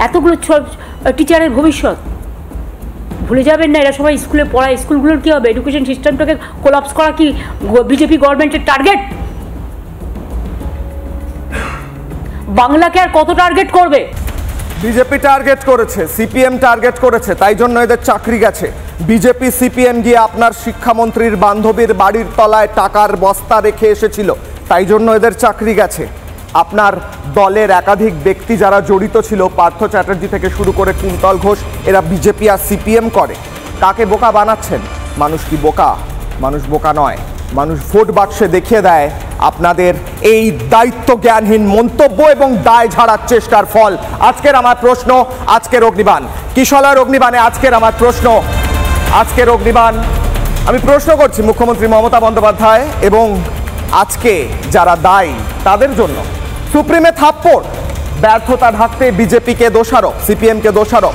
এতগুলো টিচারের ভবিষ্যৎ ভুলে যাবেন না। এরা সবাই স্কুলে পড়ায়, স্কুলগুলোর কী হবে? এডুকেশন সিস্টেমটাকে কোলাপস করা কি বিজেপি গভর্নমেন্টের টার্গেট? বাংলাকে আর কত টার্গেট করবে? বিজেপি টার্গেট করেছে, সিপিএম টার্গেট করেছে, তাই জন্য এদের চাকরি গেছে। বিজেপি সিপিএম গিয়ে আপনার শিক্ষামন্ত্রীর বান্ধবীর বাড়ির তলায় টাকার বস্তা রেখে এসেছিল, তাই জন্য এদের চাকরি গেছে। আপনার দলের একাধিক ব্যক্তি যারা জড়িত ছিল, পার্থ চ্যাটার্জি থেকে শুরু করে কুন্তল ঘোষ, এরা বিজেপি আর সিপিএম করে। কাকে বোকা বানাচ্ছেন? মানুষ কি বোকা? মানুষ বোকা নয়। মানুষ ভোট বাক্সে দেখিয়ে দেয় আপনাদের এই দায়িত্ব জ্ঞানহীন মন্তব্য এবং দায় ঝাড়ার চেষ্টার ফল। আজকের আমার প্রশ্ন, আজকের অগ্নিবাণ কিশলয়ের অগ্নিবাণে আজকের আমার প্রশ্ন, আজকের অগ্নিবাণ আমি প্রশ্ন করছি মুখ্যমন্ত্রী মমতা বন্দ্যোপাধ্যায় এবং আজকে যারা দায়ী তাদের জন্য। সুপ্রিমে থাপ্পড়, ব্যর্থতা ঢাকতে বিজেপিকে দোষারোপ, সিপিএমকে দোষারোপ।